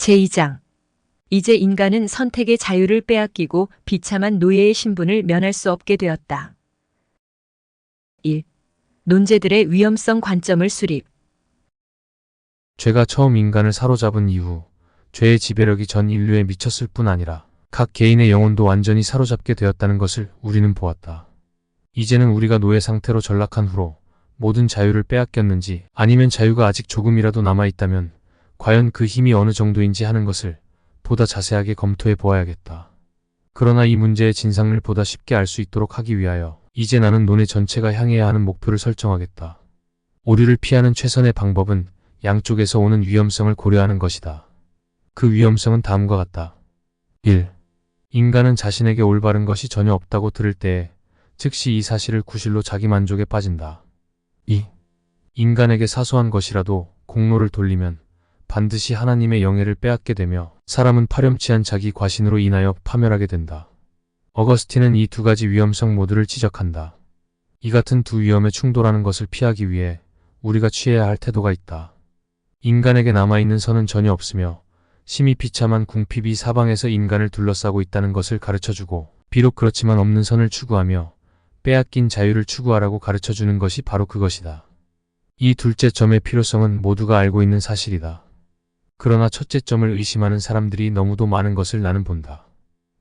제2장. 이제 인간은 선택의 자유를 빼앗기고 비참한 노예의 신분을 면할 수 없게 되었다. 1. 논제들의 위험성 관점을 수립. 죄가 처음 인간을 사로잡은 이후 죄의 지배력이 전 인류에 미쳤을 뿐 아니라 각 개인의 영혼도 완전히 사로잡게 되었다는 것을 우리는 보았다. 이제는 우리가 노예 상태로 전락한 후로 모든 자유를 빼앗겼는지 아니면 자유가 아직 조금이라도 남아있다면 과연 그 힘이 어느 정도인지 하는 것을 보다 자세하게 검토해 보아야겠다. 그러나 이 문제의 진상을 보다 쉽게 알 수 있도록 하기 위하여 이제 나는 논의 전체가 향해야 하는 목표를 설정하겠다. 오류를 피하는 최선의 방법은 양쪽에서 오는 위험성을 고려하는 것이다. 그 위험성은 다음과 같다. 1. 인간은 자신에게 올바른 것이 전혀 없다고 들을 때에 즉시 이 사실을 구실로 자기 만족에 빠진다. 2. 인간에게 사소한 것이라도 공로를 돌리면 반드시 하나님의 영예를 빼앗게 되며 사람은 파렴치한 자기 과신으로 인하여 파멸하게 된다. 어거스틴은 이 두 가지 위험성 모두를 지적한다. 이 같은 두 위험에 충돌하는 것을 피하기 위해 우리가 취해야 할 태도가 있다. 인간에게 남아있는 선은 전혀 없으며 심히 비참한 궁핍이 사방에서 인간을 둘러싸고 있다는 것을 가르쳐주고 비록 그렇지만 없는 선을 추구하며 빼앗긴 자유를 추구하라고 가르쳐주는 것이 바로 그것이다. 이 둘째 점의 필요성은 모두가 알고 있는 사실이다. 그러나 첫째 점을 의심하는 사람들이 너무도 많은 것을 나는 본다.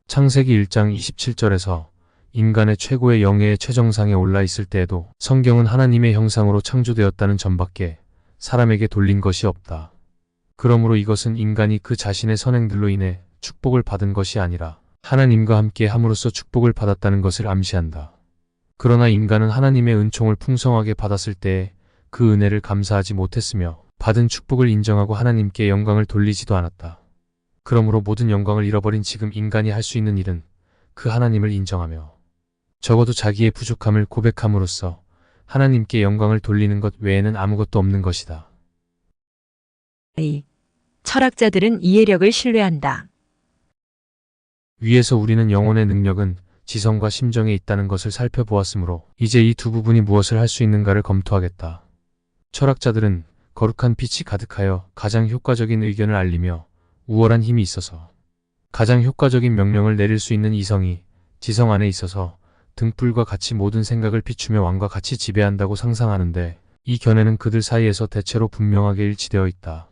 창세기 1장 27절에서 인간의 최고의 영예의 최정상에 올라 있을 때에도 성경은 하나님의 형상으로 창조되었다는 점밖에 사람에게 돌린 것이 없다. 그러므로 이것은 인간이 그 자신의 선행들로 인해 축복을 받은 것이 아니라 하나님과 함께 함으로써 축복을 받았다는 것을 암시한다. 그러나 인간은 하나님의 은총을 풍성하게 받았을 때에 그 은혜를 감사하지 못했으며 받은 축복을 인정하고 하나님께 영광을 돌리지도 않았다. 그러므로 모든 영광을 잃어버린 지금 인간이 할 수 있는 일은 그 하나님을 인정하며 적어도 자기의 부족함을 고백함으로써 하나님께 영광을 돌리는 것 외에는 아무것도 없는 것이다. 2. 철학자들은 이해력을 신뢰한다. 위에서 우리는 영혼의 능력은 지성과 심정에 있다는 것을 살펴보았으므로 이제 이 두 부분이 무엇을 할 수 있는가를 검토하겠다. 철학자들은 거룩한 빛이 가득하여 가장 효과적인 의견을 알리며 우월한 힘이 있어서 가장 효과적인 명령을 내릴 수 있는 이성이 지성 안에 있어서 등불과 같이 모든 생각을 비추며 왕과 같이 지배한다고 상상하는데 이 견해는 그들 사이에서 대체로 분명하게 일치되어 있다.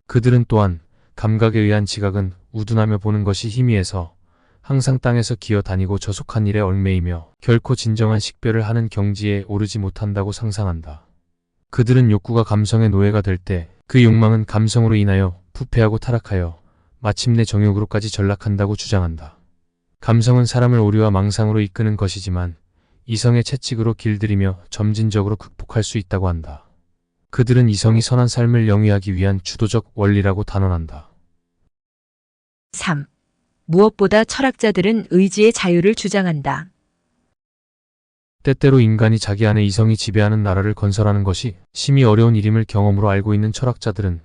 그들은 또한 감각에 의한 지각은 우둔하며 보는 것이 희미해서 항상 땅에서 기어 다니고 저속한 일에 얽매이며 결코 진정한 식별을 하는 경지에 오르지 못한다고 상상한다. 그들은 욕구가 감성의 노예가 될 때 그 욕망은 감성으로 인하여 부패하고 타락하여 마침내 정욕으로까지 전락한다고 주장한다. 감성은 사람을 오류와 망상으로 이끄는 것이지만 이성의 채찍으로 길들이며 점진적으로 극복할 수 있다고 한다. 그들은 이성이 선한 삶을 영위하기 위한 주도적 원리라고 단언한다. 3. 무엇보다 철학자들은 의지의 자유를 주장한다. 때때로 인간이 자기 안에 이성이 지배하는 나라를 건설하는 것이 심히 어려운 일임을 경험으로 알고 있는 철학자들은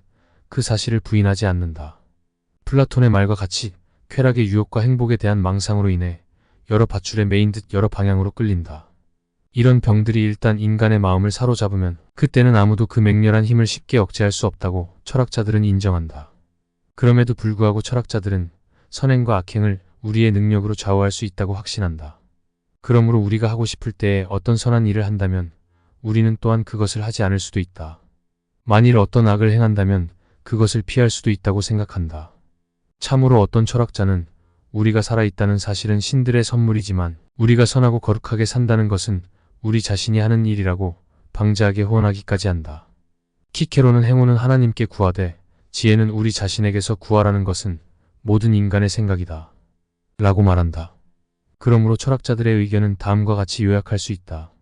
그 사실을 부인하지 않는다. 플라톤의 말과 같이 쾌락의 유혹과 행복에 대한 망상으로 인해 여러 밧줄에 매인 듯 여러 방향으로 끌린다. 이런 병들이 일단 인간의 마음을 사로잡으면 그때는 아무도 그 맹렬한 힘을 쉽게 억제할 수 없다고 철학자들은 인정한다. 그럼에도 불구하고 철학자들은 선행과 악행을 우리의 능력으로 좌우할 수 있다고 확신한다. 그러므로 우리가 하고 싶을 때에 어떤 선한 일을 한다면 우리는 또한 그것을 하지 않을 수도 있다. 만일 어떤 악을 행한다면 그것을 피할 수도 있다고 생각한다. 참으로 어떤 철학자는 우리가 살아있다는 사실은 신들의 선물이지만 우리가 선하고 거룩하게 산다는 것은 우리 자신이 하는 일이라고 방자하게 호언하기까지 한다. 키케로는 행운은 하나님께 구하되 지혜는 우리 자신에게서 구하라는 것은 모든 인간의 생각이다. 라고 말한다. 그러므로 철학자들의 의견은 다음과 같이 요약할 수 있다.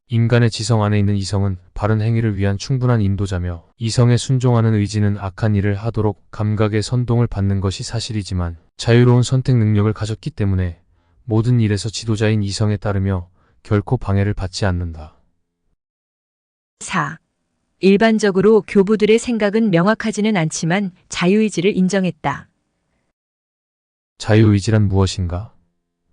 인간의 지성 안에 있는 이성은 바른 행위를 위한 충분한 인도자며 이성에 순종하는 의지는 악한 일을 하도록 감각의 선동을 받는 것이 사실이지만 자유로운 선택 능력을 가졌기 때문에 모든 일에서 지도자인 이성에 따르며 결코 방해를 받지 않는다. 4. 일반적으로 교부들의 생각은 명확하지는 않지만 자유의지를 인정했다. 자유의지란 무엇인가?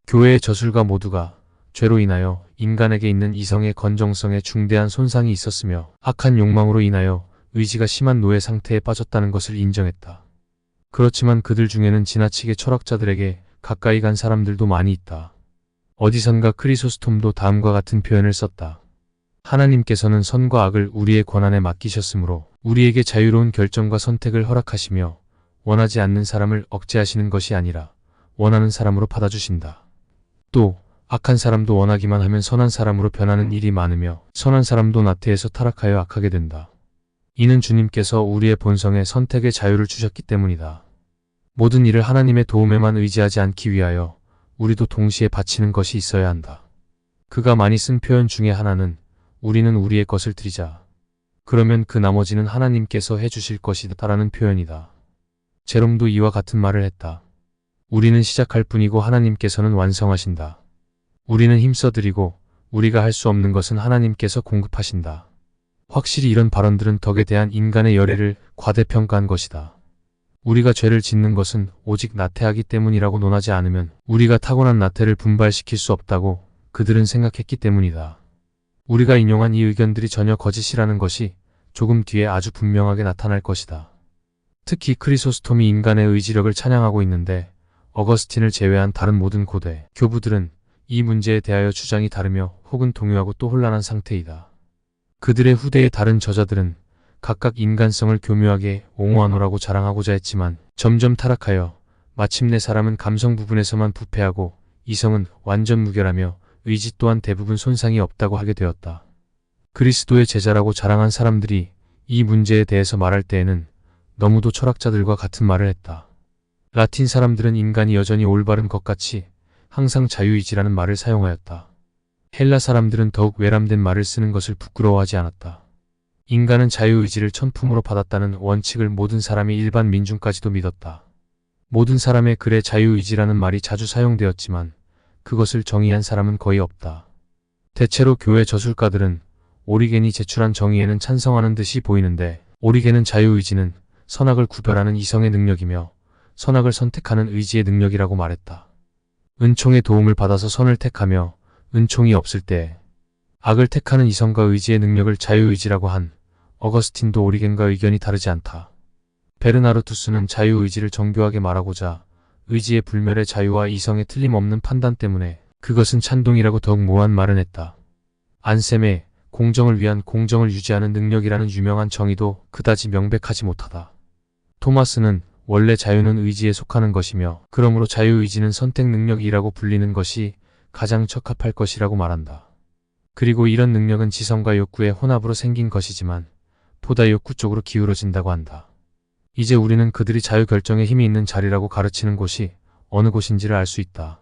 교회의 저술가 모두가 죄로 인하여 인간에게 있는 이성의 건정성에 중대한 손상이 있었으며 악한 욕망으로 인하여 의지가 심한 노예 상태에 빠졌다는 것을 인정했다. 그렇지만 그들 중에는 지나치게 철학자들에게 가까이 간 사람들도 많이 있다. 어디선가 크리소스톰도 다음과 같은 표현을 썼다. 하나님께서는 선과 악을 우리의 권한에 맡기셨으므로 우리에게 자유로운 결정과 선택을 허락하시며 원하지 않는 사람을 억제하시는 것이 아니라 원하는 사람으로 받아주신다. 또 악한 사람도 원하기만 하면 선한 사람으로 변하는 일이 많으며 선한 사람도 나태해서 타락하여 악하게 된다. 이는 주님께서 우리의 본성에 선택의 자유를 주셨기 때문이다. 모든 일을 하나님의 도움에만 의지하지 않기 위하여 우리도 동시에 바치는 것이 있어야 한다. 그가 많이 쓴 표현 중에 하나는 우리는 우리의 것을 드리자. 그러면 그 나머지는 하나님께서 해주실 것이다 라는 표현이다. 제롬도 이와 같은 말을 했다. 우리는 시작할 뿐이고 하나님께서는 완성하신다. 우리는 힘써드리고 우리가 할 수 없는 것은 하나님께서 공급하신다. 확실히 이런 발언들은 덕에 대한 인간의 열애를 과대평가한 것이다. 우리가 죄를 짓는 것은 오직 나태하기 때문이라고 논하지 않으면 우리가 타고난 나태를 분발시킬 수 없다고 그들은 생각했기 때문이다. 우리가 인용한 이 의견들이 전혀 거짓이라는 것이 조금 뒤에 아주 분명하게 나타날 것이다. 특히 크리소스톰이 인간의 의지력을 찬양하고 있는데 어거스틴을 제외한 다른 모든 고대 교부들은 이 문제에 대하여 주장이 다르며 혹은 동요하고 또 혼란한 상태이다. 그들의 후대의 다른 저자들은 각각 인간성을 교묘하게 옹호하노라고 자랑하고자 했지만 점점 타락하여 마침내 사람은 감성 부분에서만 부패하고 이성은 완전 무결하며 의지 또한 대부분 손상이 없다고 하게 되었다. 그리스도의 제자라고 자랑한 사람들이 이 문제에 대해서 말할 때에는 너무도 철학자들과 같은 말을 했다. 라틴 사람들은 인간이 여전히 올바른 것 같이 항상 자유의지라는 말을 사용하였다. 헬라 사람들은 더욱 외람된 말을 쓰는 것을 부끄러워하지 않았다. 인간은 자유의지를 천품으로 받았다는 원칙을 모든 사람이 일반 민중까지도 믿었다. 모든 사람의 글에 자유의지라는 말이 자주 사용되었지만 그것을 정의한 사람은 거의 없다. 대체로 교회 저술가들은 오리겐이 제출한 정의에는 찬성하는 듯이 보이는데 오리겐은 자유의지는 선악을 구별하는 이성의 능력이며 선악을 선택하는 의지의 능력이라고 말했다. 은총의 도움을 받아서 선을 택하며 은총이 없을 때 악을 택하는 이성과 의지의 능력을 자유의지라고 한 어거스틴도 오리겐과 의견이 다르지 않다. 베르나르투스는 자유의지를 정교하게 말하고자 의지의 불멸의 자유와 이성의 틀림없는 판단 때문에 그것은 찬동이라고 더욱 모호한 말을 했다. 안셈의 공정을 위한 공정을 유지하는 능력이라는 유명한 정의도 그다지 명백하지 못하다. 토마스는 원래 자유는 의지에 속하는 것이며 그러므로 자유의지는 선택 능력이라고 불리는 것이 가장 적합할 것이라고 말한다. 그리고 이런 능력은 지성과 욕구의 혼합으로 생긴 것이지만 보다 욕구 쪽으로 기울어진다고 한다. 이제 우리는 그들이 자유결정에 힘이 있는 자리라고 가르치는 곳이 어느 곳인지를 알 수 있다.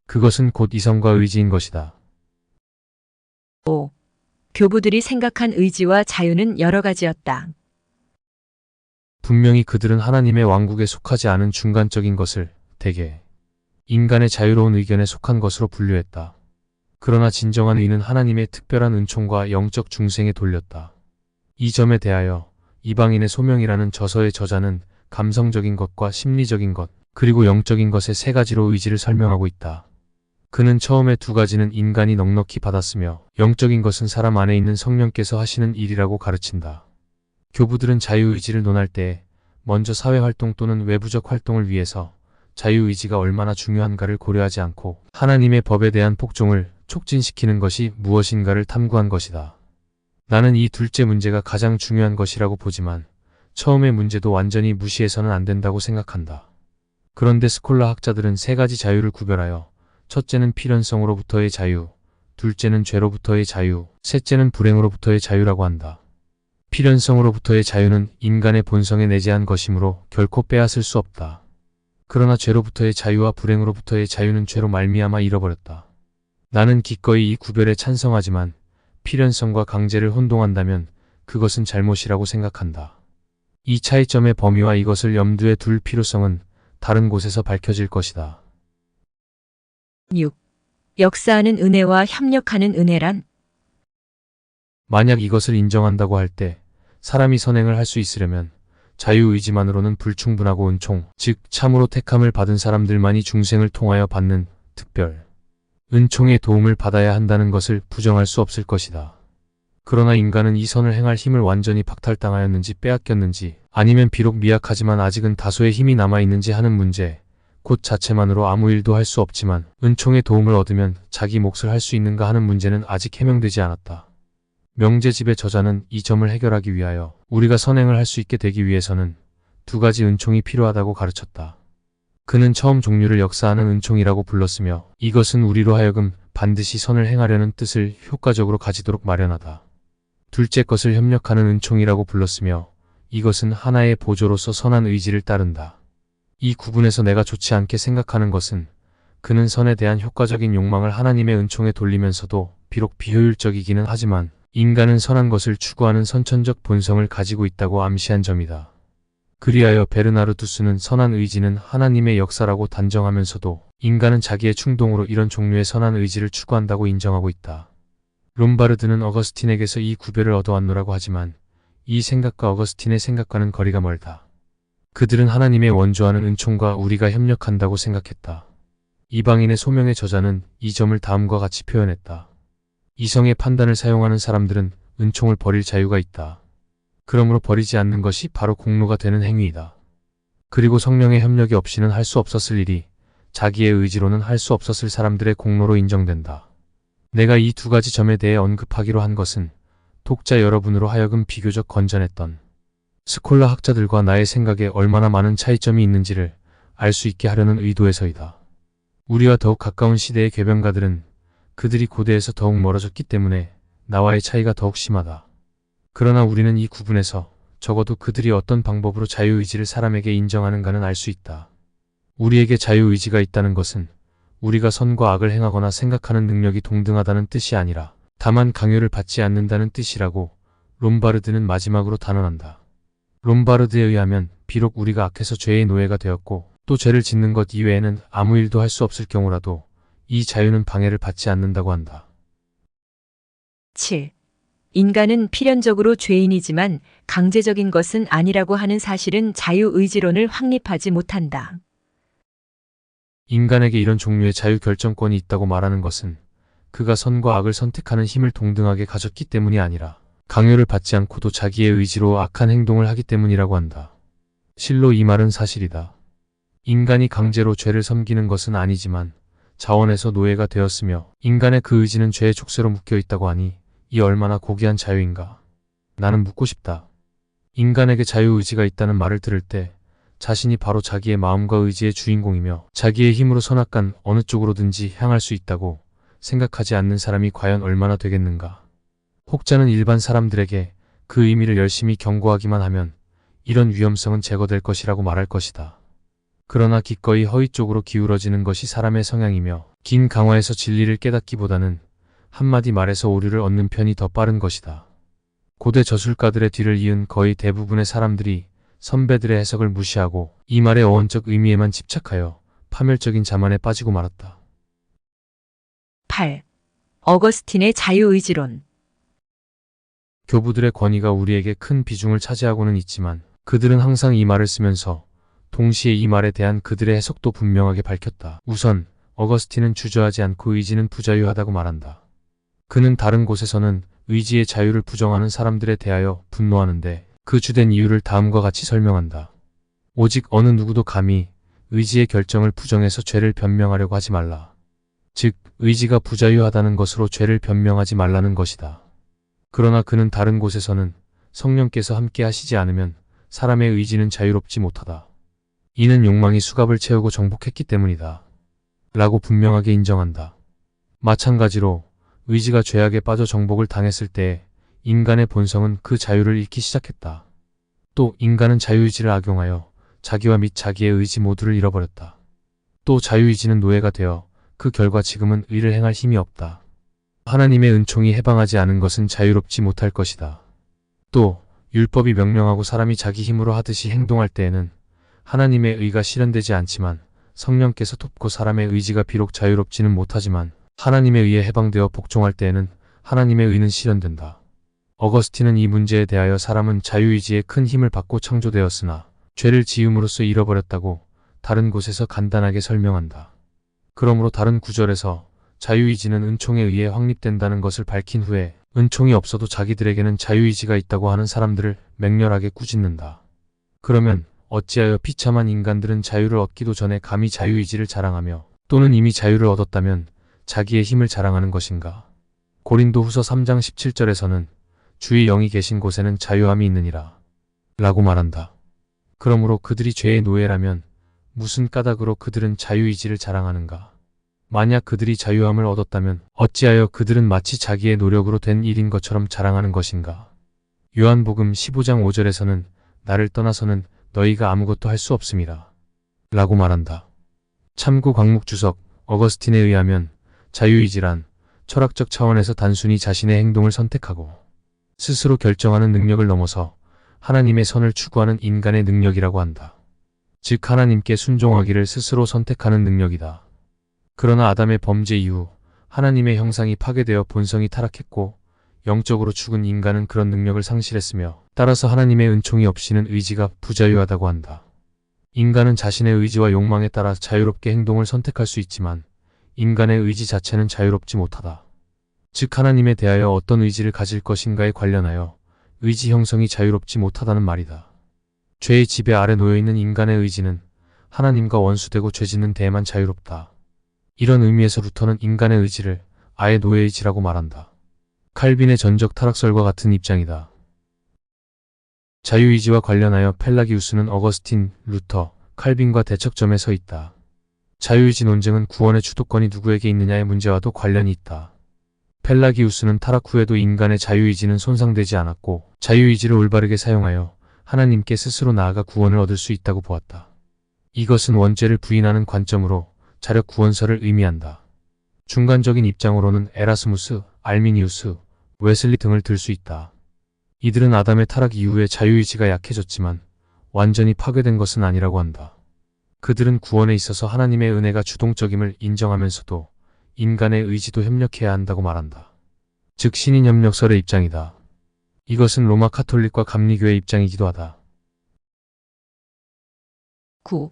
그것은 곧 이성과 의지인 것이다. 5. 교부들이 생각한 의지와 자유는 여러 가지였다. 분명히 그들은 하나님의 왕국에 속하지 않은 중간적인 것을 대개 인간의 자유로운 의견에 속한 것으로 분류했다. 그러나 진정한 의는 하나님의 특별한 은총과 영적 중생에 돌렸다. 이 점에 대하여 이방인의 소명이라는 저서의 저자는 감성적인 것과 심리적인 것, 그리고 영적인 것의 세 가지로 의지를 설명하고 있다. 그는 처음에 두 가지는 인간이 넉넉히 받았으며 영적인 것은 사람 안에 있는 성령께서 하시는 일이라고 가르친다. 교부들은 자유의지를 논할 때 먼저 사회활동 또는 외부적 활동을 위해서 자유의지가 얼마나 중요한가를 고려하지 않고 하나님의 법에 대한 복종을 촉진시키는 것이 무엇인가를 탐구한 것이다. 나는 이 둘째 문제가 가장 중요한 것이라고 보지만 처음의 문제도 완전히 무시해서는 안 된다고 생각한다. 그런데 스콜라 학자들은 세 가지 자유를 구별하여 첫째는 필연성으로부터의 자유, 둘째는 죄로부터의 자유, 셋째는 불행으로부터의 자유라고 한다. 필연성으로부터의 자유는 인간의 본성에 내재한 것이므로 결코 빼앗을 수 없다. 그러나 죄로부터의 자유와 불행으로부터의 자유는 죄로 말미암아 잃어버렸다. 나는 기꺼이 이 구별에 찬성하지만 필연성과 강제를 혼동한다면 그것은 잘못이라고 생각한다. 이 차이점의 범위와 이것을 염두에 둘 필요성은 다른 곳에서 밝혀질 것이다. 6. 역사하는 은혜와 협력하는 은혜란? 만약 이것을 인정한다고 할 때 사람이 선행을 할 수 있으려면 자유의지만으로는 불충분하고 은총, 즉 참으로 택함을 받은 사람들만이 중생을 통하여 받는 특별, 은총의 도움을 받아야 한다는 것을 부정할 수 없을 것이다. 그러나 인간은 이 선을 행할 힘을 완전히 박탈당하였는지 빼앗겼는지, 아니면 비록 미약하지만 아직은 다소의 힘이 남아있는지 하는 문제, 곧 자체만으로 아무 일도 할 수 없지만 은총의 도움을 얻으면 자기 몫을 할 수 있는가 하는 문제는 아직 해명되지 않았다. 명제집의 저자는 이 점을 해결하기 위하여 우리가 선행을 할 수 있게 되기 위해서는 두 가지 은총이 필요하다고 가르쳤다. 그는 처음 종류를 역사하는 은총이라고 불렀으며, 이것은 우리로 하여금 반드시 선을 행하려는 뜻을 효과적으로 가지도록 마련하다. 둘째 것을 협력하는 은총이라고 불렀으며, 이것은 하나의 보조로서 선한 의지를 따른다. 이 구분에서 내가 좋지 않게 생각하는 것은, 그는 선에 대한 효과적인 욕망을 하나님의 은총에 돌리면서도 비록 비효율적이기는 하지만 인간은 선한 것을 추구하는 선천적 본성을 가지고 있다고 암시한 점이다. 그리하여 베르나르투스는 선한 의지는 하나님의 역사라고 단정하면서도 인간은 자기의 충동으로 이런 종류의 선한 의지를 추구한다고 인정하고 있다. 롬바르드는 어거스틴에게서 이 구별을 얻어왔노라고 하지만 이 생각과 어거스틴의 생각과는 거리가 멀다. 그들은 하나님의 원조하는 은총과 우리가 협력한다고 생각했다. 이방인의 소명의 저자는 이 점을 다음과 같이 표현했다. 이성의 판단을 사용하는 사람들은 은총을 버릴 자유가 있다. 그러므로 버리지 않는 것이 바로 공로가 되는 행위이다. 그리고 성령의 협력이 없이는 할 수 없었을 일이 자기의 의지로는 할 수 없었을 사람들의 공로로 인정된다. 내가 이 두 가지 점에 대해 언급하기로 한 것은 독자 여러분으로 하여금 비교적 건전했던 스콜라 학자들과 나의 생각에 얼마나 많은 차이점이 있는지를 알 수 있게 하려는 의도에서이다. 우리와 더욱 가까운 시대의 궤변가들은 그들이 고대에서 더욱 멀어졌기 때문에 나와의 차이가 더욱 심하다. 그러나 우리는 이 구분에서 적어도 그들이 어떤 방법으로 자유의지를 사람에게 인정하는가는 알 수 있다. 우리에게 자유의지가 있다는 것은 우리가 선과 악을 행하거나 생각하는 능력이 동등하다는 뜻이 아니라 다만 강요를 받지 않는다는 뜻이라고 롬바르드는 마지막으로 단언한다. 롬바르드에 의하면 비록 우리가 악해서 죄의 노예가 되었고 또 죄를 짓는 것 이외에는 아무 일도 할 수 없을 경우라도 이 자유는 방해를 받지 않는다고 한다. 7. 인간은 필연적으로 죄인이지만 강제적인 것은 아니라고 하는 사실은 자유의지론을 확립하지 못한다. 인간에게 이런 종류의 자유결정권이 있다고 말하는 것은 그가 선과 악을 선택하는 힘을 동등하게 가졌기 때문이 아니라 강요를 받지 않고도 자기의 의지로 악한 행동을 하기 때문이라고 한다. 실로 이 말은 사실이다. 인간이 강제로 죄를 섬기는 것은 아니지만 자원에서 노예가 되었으며 인간의 그 의지는 죄의 족쇄로 묶여 있다고 하니 이 얼마나 고귀한 자유인가. 나는 묻고 싶다. 인간에게 자유의지가 있다는 말을 들을 때 자신이 바로 자기의 마음과 의지의 주인공이며 자기의 힘으로 선악간 어느 쪽으로든지 향할 수 있다고 생각하지 않는 사람이 과연 얼마나 되겠는가. 혹자는 일반 사람들에게 그 의미를 열심히 경고하기만 하면 이런 위험성은 제거될 것이라고 말할 것이다. 그러나 기꺼이 허위 쪽으로 기울어지는 것이 사람의 성향이며 긴 강화에서 진리를 깨닫기보다는 한마디 말에서 오류를 얻는 편이 더 빠른 것이다. 고대 저술가들의 뒤를 이은 거의 대부분의 사람들이 선배들의 해석을 무시하고 이 말의 어원적 의미에만 집착하여 파멸적인 자만에 빠지고 말았다. 8. 어거스틴의 자유의지론. 교부들의 권위가 우리에게 큰 비중을 차지하고는 있지만 그들은 항상 이 말을 쓰면서 동시에 이 말에 대한 그들의 해석도 분명하게 밝혔다. 우선 어거스틴은 주저하지 않고 의지는 부자유하다고 말한다. 그는 다른 곳에서는 의지의 자유를 부정하는 사람들에 대하여 분노하는데 그 주된 이유를 다음과 같이 설명한다. 오직 어느 누구도 감히 의지의 결정을 부정해서 죄를 변명하려고 하지 말라. 즉, 의지가 부자유하다는 것으로 죄를 변명하지 말라는 것이다. 그러나 그는 다른 곳에서는 성령께서 함께 하시지 않으면 사람의 의지는 자유롭지 못하다. 이는 욕망이 수갑을 채우고 정복했기 때문이다. 라고 분명하게 인정한다. 마찬가지로 의지가 죄악에 빠져 정복을 당했을 때 인간의 본성은 그 자유를 잃기 시작했다. 또 인간은 자유의지를 악용하여 자기와 및 자기의 의지 모두를 잃어버렸다. 또 자유의지는 노예가 되어 그 결과 지금은 의를 행할 힘이 없다. 하나님의 은총이 해방하지 않은 것은 자유롭지 못할 것이다. 또 율법이 명령하고 사람이 자기 힘으로 하듯이 행동할 때에는 하나님의 의가 실현되지 않지만 성령께서 돕고 사람의 의지가 비록 자유롭지는 못하지만 하나님의 의에 해방되어 복종할 때에는 하나님의 의는 실현된다. 어거스틴은 이 문제에 대하여 사람은 자유의지에 큰 힘을 받고 창조되었으나 죄를 지음으로써 잃어버렸다고 다른 곳에서 간단하게 설명한다. 그러므로 다른 구절에서 자유의지는 은총에 의해 확립된다는 것을 밝힌 후에 은총이 없어도 자기들에게는 자유의지가 있다고 하는 사람들을 맹렬하게 꾸짖는다. 그러면 어찌하여 비참한 인간들은 자유를 얻기도 전에 감히 자유의지를 자랑하며 또는 이미 자유를 얻었다면 자기의 힘을 자랑하는 것인가? 고린도후서 3장 17절에서는 주의 영이 계신 곳에는 자유함이 있느니라 라고 말한다. 그러므로 그들이 죄의 노예라면 무슨 까닭으로 그들은 자유의지를 자랑하는가? 만약 그들이 자유함을 얻었다면 어찌하여 그들은 마치 자기의 노력으로 된 일인 것처럼 자랑하는 것인가? 요한복음 15장 5절에서는 나를 떠나서는 너희가 아무것도 할 수 없음이라 라고 말한다. 참고 광목 주석 어거스틴에 의하면 자유의지란 철학적 차원에서 단순히 자신의 행동을 선택하고 스스로 결정하는 능력을 넘어서 하나님의 선을 추구하는 인간의 능력이라고 한다. 즉 하나님께 순종하기를 스스로 선택하는 능력이다. 그러나 아담의 범죄 이후 하나님의 형상이 파괴되어 본성이 타락했고 영적으로 죽은 인간은 그런 능력을 상실했으며 따라서 하나님의 은총이 없이는 의지가 부자유하다고 한다. 인간은 자신의 의지와 욕망에 따라 자유롭게 행동을 선택할 수 있지만 인간의 의지 자체는 자유롭지 못하다. 즉 하나님에 대하여 어떤 의지를 가질 것인가에 관련하여 의지 형성이 자유롭지 못하다는 말이다. 죄의 지배 아래 놓여있는 인간의 의지는 하나님과 원수되고 죄짓는 데에만 자유롭다. 이런 의미에서 루터는 인간의 의지를 아예 노예의지라고 말한다. 칼빈의 전적 타락설과 같은 입장이다. 자유의지와 관련하여 펠라기우스는 어거스틴, 루터, 칼빈과 대척점에 서 있다. 자유의지 논쟁은 구원의 주도권이 누구에게 있느냐의 문제와도 관련이 있다. 펠라기우스는 타락 후에도 인간의 자유의지는 손상되지 않았고 자유의지를 올바르게 사용하여 하나님께 스스로 나아가 구원을 얻을 수 있다고 보았다. 이것은 원죄를 부인하는 관점으로 자력 구원설을 의미한다. 중간적인 입장으로는 에라스무스, 알미니우스, 웨슬리 등을 들 수 있다. 이들은 아담의 타락 이후에 자유의지가 약해졌지만 완전히 파괴된 것은 아니라고 한다. 그들은 구원에 있어서 하나님의 은혜가 주동적임을 인정하면서도 인간의 의지도 협력해야 한다고 말한다. 즉 신인 협력설의 입장이다. 이것은 로마 카톨릭과 감리교의 입장이기도 하다. 9.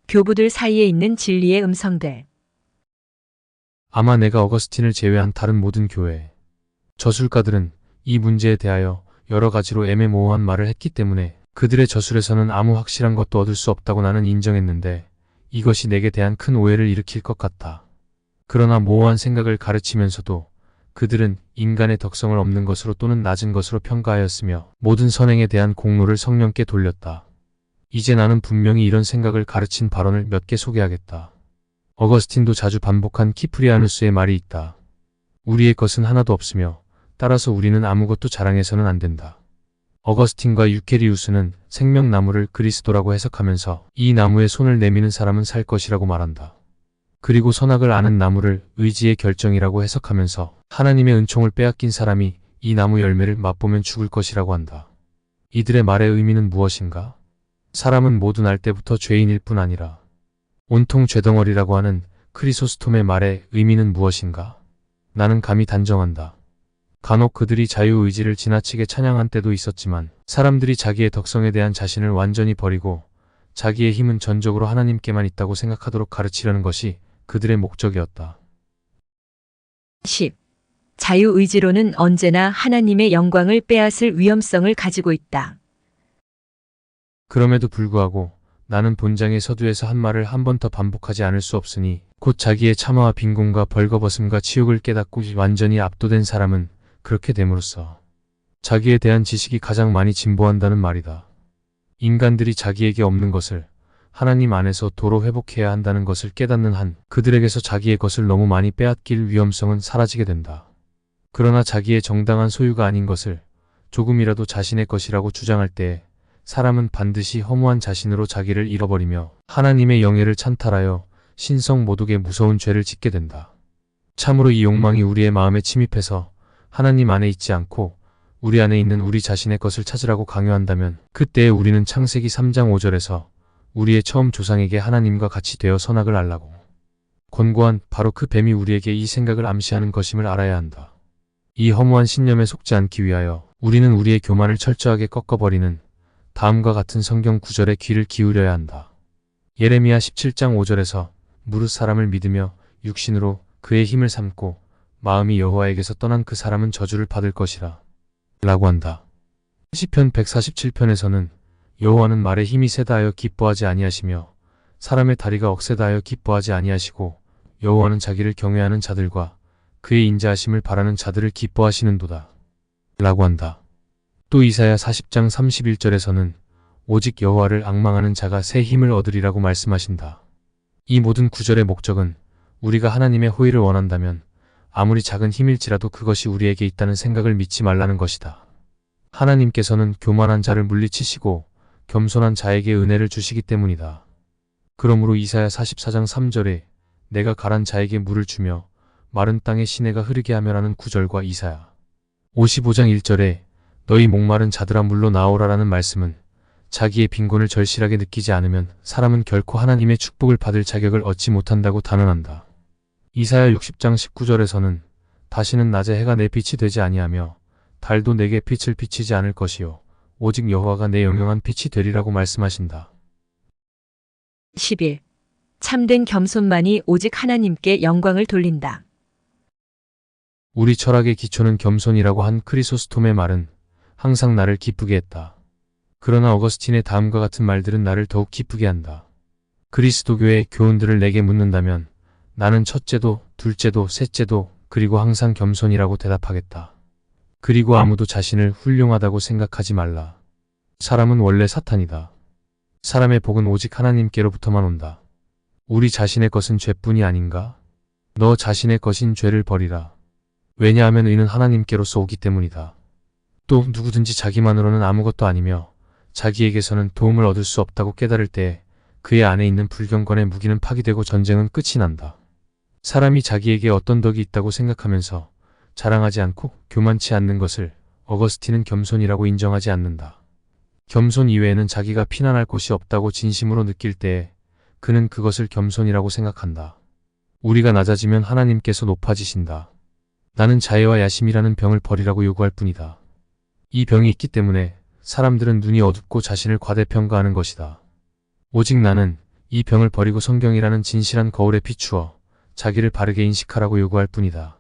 교부들 사이에 있는 진리의 음성들. 아마 내가 어거스틴을 제외한 다른 모든 교회, 저술가들은 이 문제에 대하여 여러 가지로 애매모호한 말을 했기 때문에 그들의 저술에서는 아무 확실한 것도 얻을 수 없다고 나는 인정했는데 이것이 내게 대한 큰 오해를 일으킬 것 같다. 그러나 모호한 생각을 가르치면서도 그들은 인간의 덕성을 없는 것으로 또는 낮은 것으로 평가하였으며 모든 선행에 대한 공로를 성령께 돌렸다. 이제 나는 분명히 이런 생각을 가르친 발언을 몇 개 소개하겠다. 어거스틴도 자주 반복한 키프리아누스의 말이 있다. 우리의 것은 하나도 없으며 따라서 우리는 아무것도 자랑해서는 안 된다. 어거스틴과 유케리우스는 생명나무를 그리스도라고 해석하면서 이 나무에 손을 내미는 사람은 살 것이라고 말한다. 그리고 선악을 아는 나무를 의지의 결정이라고 해석하면서 하나님의 은총을 빼앗긴 사람이 이 나무 열매를 맛보면 죽을 것이라고 한다. 이들의 말의 의미는 무엇인가? 사람은 모두 날 때부터 죄인일 뿐 아니라 온통 죄덩어리라고 하는 크리소스톰의 말의 의미는 무엇인가? 나는 감히 단정한다. 간혹 그들이 자유의지를 지나치게 찬양한 때도 있었지만 사람들이 자기의 덕성에 대한 자신을 완전히 버리고 자기의 힘은 전적으로 하나님께만 있다고 생각하도록 가르치려는 것이 그들의 목적이었다. 10. 자유의지로는 언제나 하나님의 영광을 빼앗을 위험성을 가지고 있다. 그럼에도 불구하고 나는 본장의 서두에서 한 말을 한 번 더 반복하지 않을 수 없으니 곧 자기의 참화와 빈곤과 벌거벗음과 치욕을 깨닫고 완전히 압도된 사람은 그렇게 됨으로써 자기에 대한 지식이 가장 많이 진보한다는 말이다. 인간들이 자기에게 없는 것을 하나님 안에서 도로 회복해야 한다는 것을 깨닫는 한 그들에게서 자기의 것을 너무 많이 빼앗길 위험성은 사라지게 된다. 그러나 자기의 정당한 소유가 아닌 것을 조금이라도 자신의 것이라고 주장할 때에 사람은 반드시 허무한 자신으로 자기를 잃어버리며 하나님의 영예를 찬탈하여 신성 모독의 무서운 죄를 짓게 된다. 참으로 이 욕망이 우리의 마음에 침입해서 하나님 안에 있지 않고 우리 안에 있는 우리 자신의 것을 찾으라고 강요한다면 그때에 우리는 창세기 3장 5절에서 우리의 처음 조상에게 하나님과 같이 되어 선악을 알라고 권고한 바로 그 뱀이 우리에게 이 생각을 암시하는 것임을 알아야 한다. 이 허무한 신념에 속지 않기 위하여 우리는 우리의 교만을 철저하게 꺾어버리는 다음과 같은 성경 구절에 귀를 기울여야 한다. 예레미야 17장 5절에서 무릇 사람을 믿으며 육신으로 그의 힘을 삼고 마음이 여호와에게서 떠난 그 사람은 저주를 받을 것이라 라고 한다. 시편 147편에서는 여호와는 말에 힘이 세다 하여 기뻐하지 아니하시며 사람의 다리가 억세다 하여 기뻐하지 아니하시고 여호와는 자기를 경외하는 자들과 그의 인자하심을 바라는 자들을 기뻐하시는도다 라고 한다. 또 이사야 40장 31절에서는 오직 여호와를 앙망하는 자가 새 힘을 얻으리라고 말씀하신다. 이 모든 구절의 목적은 우리가 하나님의 호의를 원한다면 아무리 작은 힘일지라도 그것이 우리에게 있다는 생각을 믿지 말라는 것이다. 하나님께서는 교만한 자를 물리치시고 겸손한 자에게 은혜를 주시기 때문이다. 그러므로 이사야 44장 3절에 내가 가란 자에게 물을 주며 마른 땅에 시내가 흐르게 하며라는 구절과 이사야 55장 1절에 너희 목마른 자들아 물로 나오라라는 말씀은 자기의 빈곤을 절실하게 느끼지 않으면 사람은 결코 하나님의 축복을 받을 자격을 얻지 못한다고 단언한다. 이사야 60장 19절에서는 다시는 낮에 해가 내 빛이 되지 아니하며 달도 내게 빛을 비치지 않을 것이요 오직 여호와가 내 영영한 빛이 되리라고 말씀하신다. 11. 참된 겸손만이 오직 하나님께 영광을 돌린다. 우리 철학의 기초는 겸손이라고 한 크리소스톰의 말은 항상 나를 기쁘게 했다. 그러나 어거스틴의 다음과 같은 말들은 나를 더욱 기쁘게 한다. 그리스도교의 교훈들을 내게 묻는다면 나는 첫째도, 둘째도, 셋째도, 그리고 항상 겸손이라고 대답하겠다. 그리고 아무도 자신을 훌륭하다고 생각하지 말라. 사람은 원래 사탄이다. 사람의 복은 오직 하나님께로부터만 온다. 우리 자신의 것은 죄뿐이 아닌가? 너 자신의 것인 죄를 버리라. 왜냐하면 의는 하나님께로서 오기 때문이다. 또 누구든지 자기만으로는 아무것도 아니며 자기에게서는 도움을 얻을 수 없다고 깨달을 때 그의 안에 있는 불경건의 무기는 파기되고 전쟁은 끝이 난다. 사람이 자기에게 어떤 덕이 있다고 생각하면서 자랑하지 않고 교만치 않는 것을 어거스틴은 겸손이라고 인정하지 않는다. 겸손 이외에는 자기가 피난할 곳이 없다고 진심으로 느낄 때에 그는 그것을 겸손이라고 생각한다. 우리가 낮아지면 하나님께서 높아지신다. 나는 자애와 야심이라는 병을 버리라고 요구할 뿐이다. 이 병이 있기 때문에 사람들은 눈이 어둡고 자신을 과대평가하는 것이다. 오직 나는 이 병을 버리고 성경이라는 진실한 거울에 비추어 자기를 바르게 인식하라고 요구할 뿐이다.